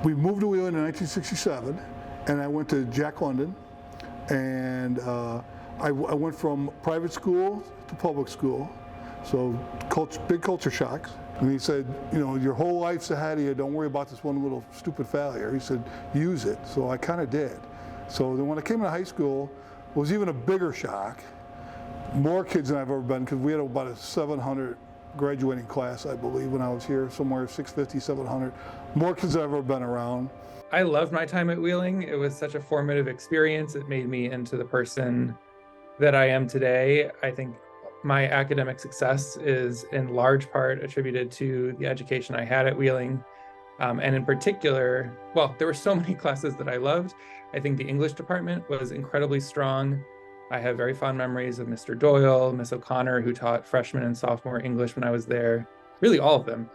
We moved to Wheeling in 1967, and I went to Jack London, and I went from private school to public school, so big culture shocks. And he said, you know, your whole life's ahead of you, don't worry about this one little stupid failure. He said, use it. So I kind of did. So then when I came into high school, it was even a bigger shock. More kids than I've ever been, because we had about a 700 graduating class, I believe, when I was here, somewhere 650, 700. More kids than I've ever been around. I loved my time at Wheeling. It was such a formative experience. It made me into the person that I am today. I think my academic success is in large part attributed to the education I had at Wheeling. And in particular, well, there were so many classes that I loved. I think the English department was incredibly strong. I have very fond memories of Mr. Doyle, Miss O'Connor, who taught freshman and sophomore English when I was there. Really all of them.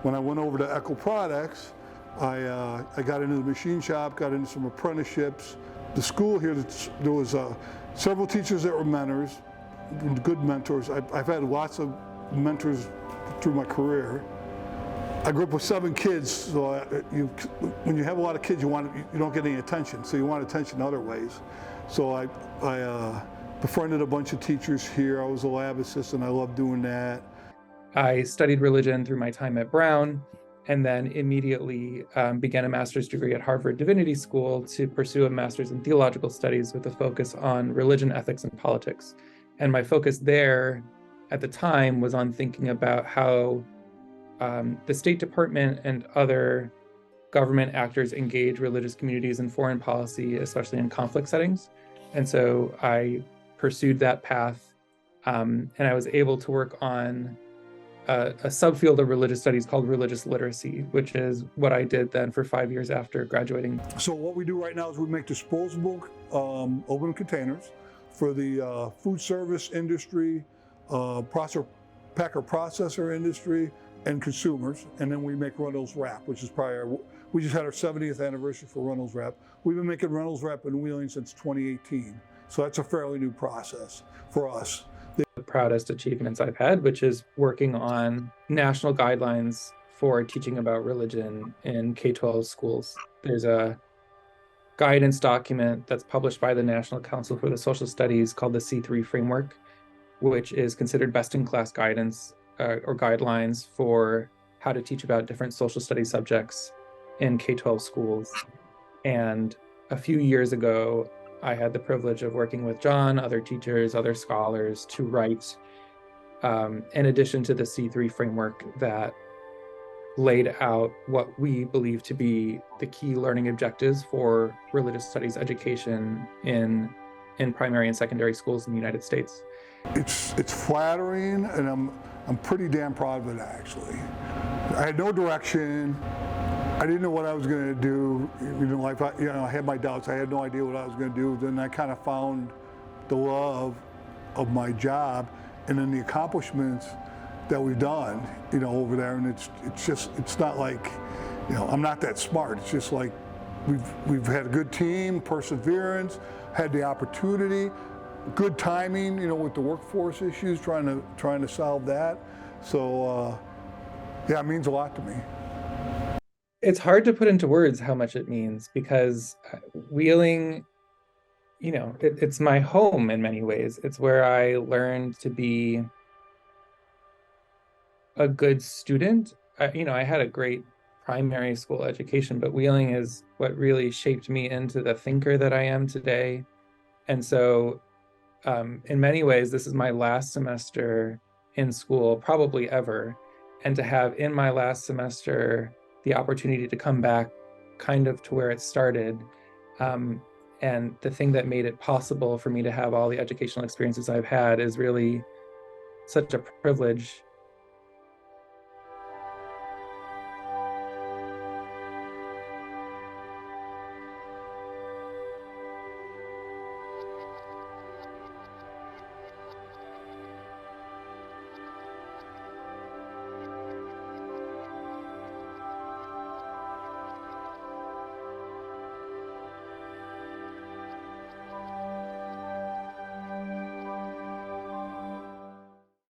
When I went over to Echo Products, I got into the machine shop, got into some apprenticeships. The school here, there was several teachers that were mentors, good mentors. I've had lots of mentors through my career. I grew up with 7 kids, so when you have a lot of kids, you don't get any attention, so you want attention other ways. So I befriended a bunch of teachers here. I was a lab assistant. I loved doing that. I studied religion through my time at Brown, and then immediately began a master's degree at Harvard Divinity School to pursue a master's in theological studies with a focus on religion, ethics, and politics. And my focus there at the time was on thinking about how the State Department and other government actors engage religious communities in foreign policy, especially in conflict settings. And so I pursued that path, and I was able to work on a subfield of religious studies called religious literacy, which is what I did then for 5 years after graduating. So what we do right now is we make disposable aluminum containers for the food service industry, packer processor industry, and consumers. And then we make Reynolds Wrap, which is probably we just had our 70th anniversary for Reynolds Wrap. We've been making Reynolds Wrap in Wheeling since 2018. So that's a fairly new process for us. The proudest achievements I've had, which is working on national guidelines for teaching about religion in K-12 schools. There's a guidance document that's published by the National Council for the Social Studies called the C3 Framework, which is considered best-in-class guidance or guidelines for how to teach about different social studies subjects in K-12 schools. And a few years ago, I had the privilege of working with John, other teachers, other scholars to write, in addition to the C3 framework, that laid out what we believe to be the key learning objectives for religious studies education in primary and secondary schools in the United States. It's flattering, and I'm pretty damn proud of it, actually. I had no direction. I didn't know what I was going to do. I had my doubts. I had no idea what I was going to do. Then I kind of found the love of my job, and then the accomplishments that we've done, over there. And it's not like, I'm not that smart. It's just like we've had a good team, perseverance, had the opportunity, good timing, with the workforce issues, trying to solve that. So, yeah, it means a lot to me. It's hard to put into words how much it means, because Wheeling, it's my home in many ways. It's where I learned to be a good student. I had a great primary school education, but Wheeling is what really shaped me into the thinker that I am today. And so in many ways, this is my last semester in school, probably ever. And to have in my last semester the opportunity to come back kind of to where it started. And the thing that made it possible for me to have all the educational experiences I've had is really such a privilege